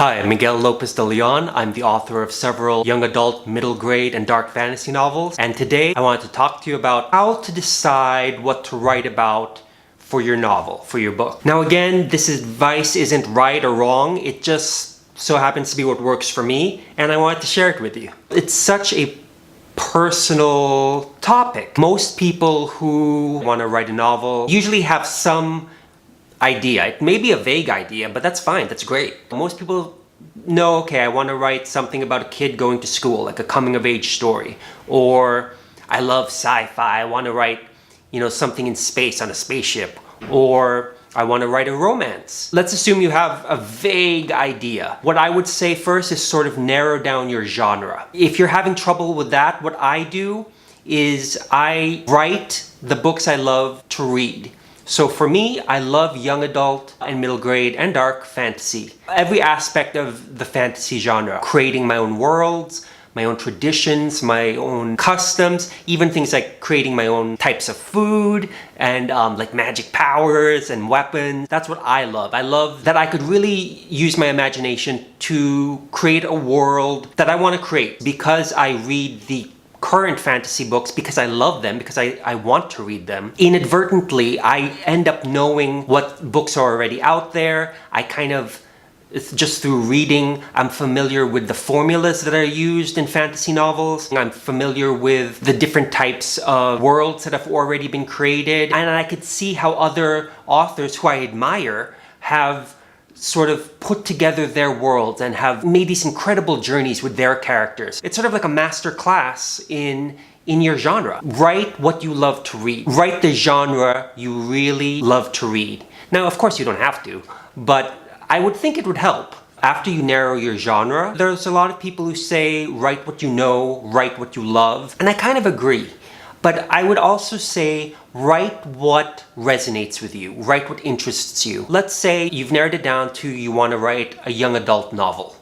Hi, I'm Miguel Lopez de Leon. I'm the author of several young adult, middle grade, and dark fantasy novels. And today I wanted to talk to you about how to decide what to write about for your novel, for your book. Now again, this advice isn't right or wrong. It just so happens to be what works for me, and I wanted to share it with you. It's such a personal topic. Most people who want to write a novel usually have some idea. It may be a vague idea, but that's fine, that's great. Most people know, okay, I want to write something about a kid going to school, like a coming of age story. Or I love sci-fi, I want to write, something in space on a spaceship. Or I want to write a romance. Let's assume you have a vague idea. What I would say first is sort of narrow down your genre. If you're having trouble with that, what I do is I write the books I love to read. So for me, I love young adult and middle grade and dark fantasy. Every aspect of the fantasy genre. Creating my own worlds, my own traditions, my own customs, even things like creating my own types of food and like magic powers and weapons. That's what I love. I love that I could really use my imagination to create a world that I want to create because I read the current fantasy books, because I love them, because I want to read them. Inadvertently, I end up knowing what books are already out there. It's just through reading, I'm familiar with the formulas that are used in fantasy novels. I'm familiar with the different types of worlds that have already been created. And I could see how other authors who I admire have sort of put together their worlds and have made these incredible journeys with their characters. It's sort of like a master class in your genre. Write what you love to read. Write the genre you really love to read. Now, of course, you don't have to, but I would think it would help. After you narrow your genre, there's a lot of people who say, write what you know, write what you love. And I kind of agree. But I would also say, write what resonates with you, write what interests you. Let's say you've narrowed it down to you want to write a young adult novel.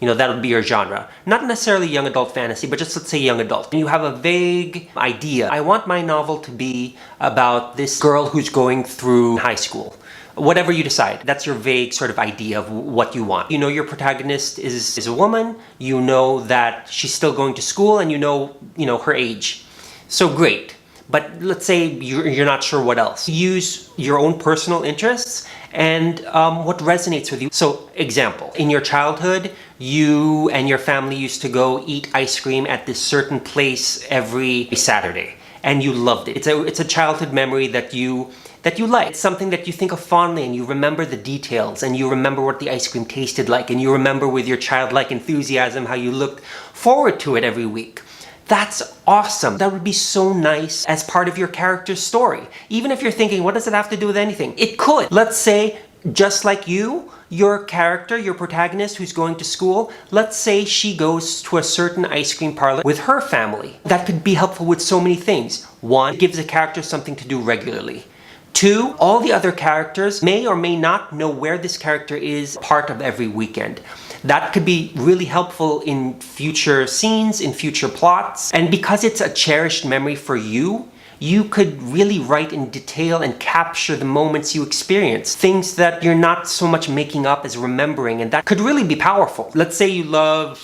That would be your genre. Not necessarily young adult fantasy, but just let's say young adult. And you have a vague idea. I want my novel to be about this girl who's going through high school. Whatever you decide, that's your vague sort of idea of what you want. You know your protagonist is a woman, you know that she's still going to school, and you know her age. So great. But let's say you're not sure what else. Use your own personal interests and what resonates with you. So example, in your childhood, you and your family used to go eat ice cream at this certain place every Saturday, and you loved it. It's a childhood memory that you like. It's something that you think of fondly, and you remember the details, and you remember what the ice cream tasted like, and you remember with your childlike enthusiasm how you looked forward to it every week. That's awesome. That would be so nice as part of your character's story. Even if you're thinking, what does it have to do with anything? It could. Let's say, just like you, your character, your protagonist who's going to school, let's say she goes to a certain ice cream parlor with her family. That could be helpful with so many things. One, it gives a character something to do regularly. Two, all the other characters may or may not know where this character is part of every weekend. That could be really helpful in future scenes, in future plots. And because it's a cherished memory for you, you could really write in detail and capture the moments you experience. Things that you're not so much making up as remembering, and that could really be powerful. Let's say you love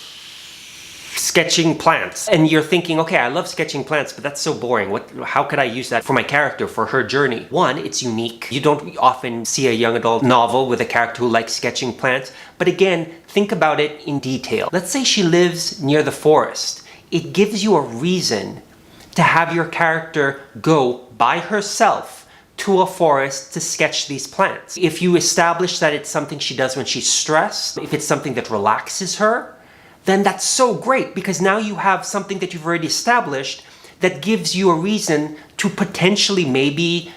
sketching plants, and you're thinking, okay, I love sketching plants, but that's so boring. How could I use that for my character, for her journey? One, it's unique. You don't often see a young adult novel with a character who likes sketching plants, but again, think about it in detail. Let's say she lives near the forest. It gives you a reason to have your character go by herself to a forest to sketch these plants. If you establish that it's something she does when she's stressed, if it's something that relaxes her, then that's so great, because now you have something that you've already established that gives you a reason to potentially maybe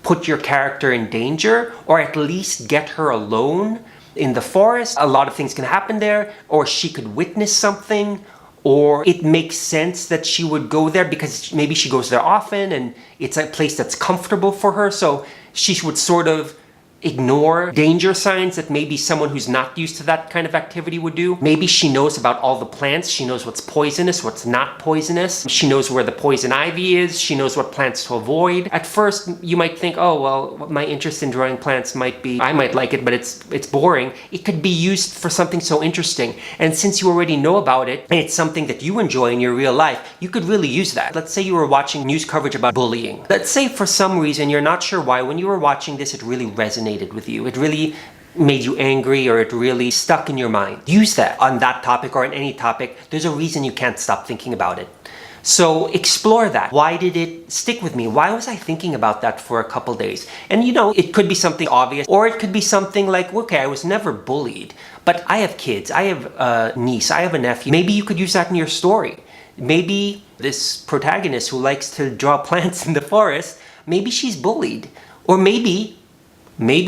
put your character in danger, or at least get her alone in the forest. A lot of things can happen there, or she could witness something, or it makes sense that she would go there because maybe she goes there often and it's a place that's comfortable for her, so she would sort of ignore danger signs that maybe someone who's not used to that kind of activity would do. Maybe she knows about all the plants. She knows what's poisonous, what's not poisonous. She knows where the poison ivy is. She knows what plants to avoid. At first, you might think, oh, well, my interest in drawing plants might be, I might like it, but it's boring. It could be used for something so interesting. And since you already know about it, and it's something that you enjoy in your real life, you could really use that. Let's say you were watching news coverage about bullying. Let's say for some reason, you're not sure why, when you were watching this, it really resonated with you. It really made you angry, or it really stuck in your mind. Use that on that topic or on any topic. There's a reason you can't stop thinking about it. So explore that. Why did it stick with me? Why was I thinking about that for a couple days? And you know, it could be something obvious, or it could be something like, okay, I was never bullied, but I have kids, I have a niece, I have a nephew. Maybe you could use that in your story. Maybe this protagonist who likes to draw plants in the forest, maybe she's bullied. Or maybe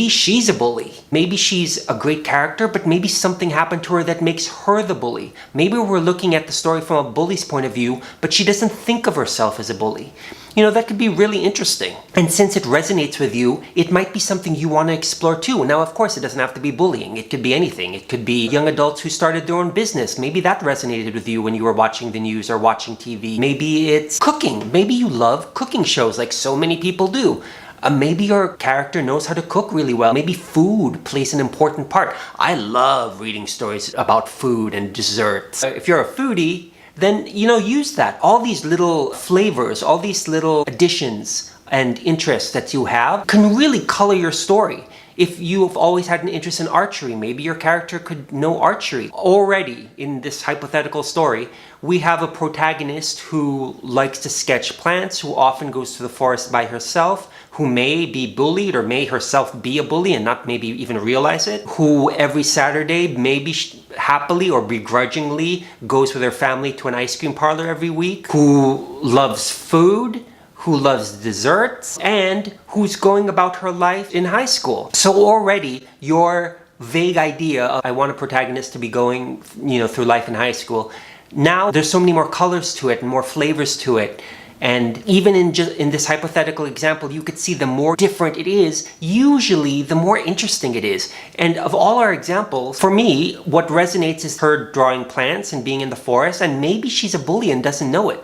she's a bully. Maybe she's a great character, but maybe something happened to her that makes her the bully. Maybe we're looking at the story from a bully's point of view, but she doesn't think of herself as a bully. You know, that could be really interesting. And since it resonates with you, it might be something you want to explore too. Now, of course, it doesn't have to be bullying. It could be anything. It could be young adults who started their own business. Maybe that resonated with you when you were watching the news or watching TV. Maybe it's cooking. Maybe you love cooking shows like so many people do. Maybe your character knows how to cook really well. Maybe food plays an important part. I love reading stories about food and desserts. If you're a foodie, then, you know, use that. All these little flavors, all these little additions and interests that you have can really color your story. If you've always had an interest in archery, maybe your character could know archery. Already, in this hypothetical story, we have a protagonist who likes to sketch plants, who often goes to the forest by herself, who may be bullied or may herself be a bully and not maybe even realize it, who every Saturday, maybe happily or begrudgingly, goes with her family to an ice cream parlor every week, who loves food, who loves desserts, and who's going about her life in high school. So already your vague idea of I want a protagonist to be going, you know, through life in high school, now there's so many more colors to it and more flavors to it. And even in this hypothetical example, you could see the more different it is, usually the more interesting it is. And of all our examples, for me, what resonates is her drawing plants and being in the forest, and maybe she's a bully and doesn't know it.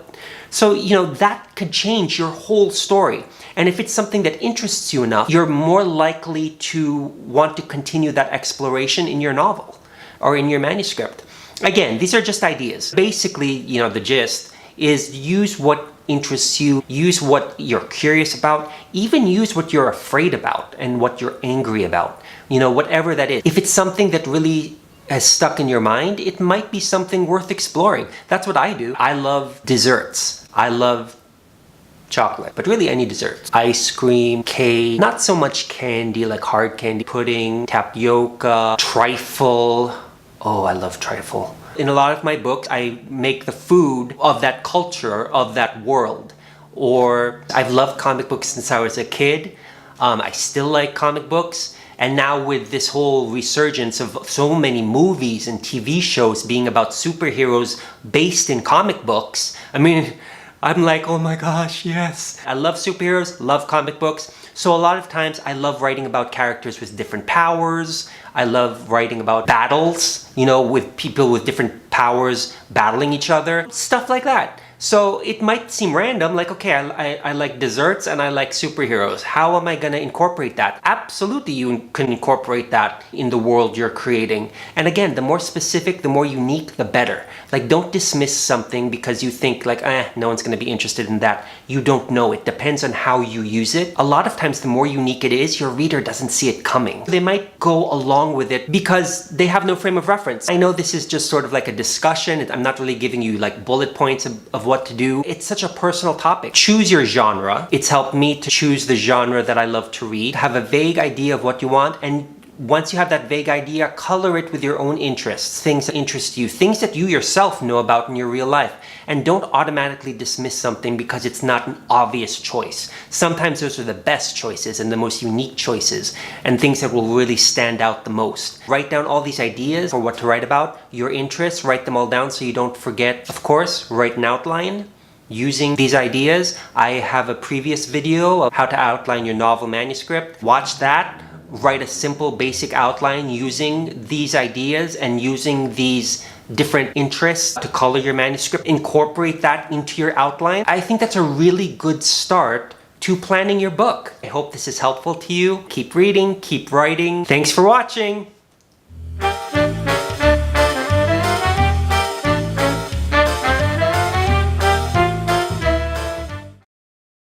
So, you know, that could change your whole story. And if it's something that interests you enough, you're more likely to want to continue that exploration in your novel or in your manuscript. Again, these are just ideas. Basically, you know, the gist is use what interests you, use what you're curious about, even use what you're afraid about and what you're angry about. You know, whatever that is. If it's something that really has stuck in your mind, it might be something worth exploring. That's what I do. I love desserts. I love chocolate, but really any desserts. Ice cream, cake, not so much candy like hard candy, pudding, tapioca, trifle. Oh, I love trifle. In a lot of my books, I make the food of that culture, of that world. Or I've loved comic books since I was a kid. I still like comic books. And now with this whole resurgence of so many movies and TV shows being about superheroes based in comic books, I mean, I'm like, oh my gosh, yes. I love superheroes, love comic books. So a lot of times I love writing about characters with different powers. I love writing about battles, you know, with people with different powers battling each other, stuff like that. So it might seem random, like, okay, I like desserts and I like superheroes. How am I gonna incorporate that? Absolutely, you can incorporate that in the world you're creating. And again, the more specific, the more unique, the better. Like, don't dismiss something because you think like, no one's gonna be interested in that. You don't know. It depends on how you use it. A lot of times, the more unique it is, your reader doesn't see it coming. They might go along with it because they have no frame of reference. I know this is just sort of like a discussion. I'm not really giving you like bullet points of what to do. It's such a personal topic. Choose your genre. It's helped me to choose the genre that I love to read. Have a vague idea of what you want, and once you have that vague idea, color it with your own interests, things that interest you, things that you yourself know about in your real life. And don't automatically dismiss something because it's not an obvious choice. Sometimes those are the best choices and the most unique choices and things that will really stand out the most. Write down all these ideas for what to write about, your interests, write them all down so you don't forget. Of course, write an outline. Using these ideas, I have a previous video of how to outline your novel manuscript. Watch that. write a simple basic outline using these ideas and using these different interests to color your manuscript, incorporate that into your outline, I think that's a really good start to planning your book. I hope this is helpful to you. Keep reading, keep writing. Thanks for watching.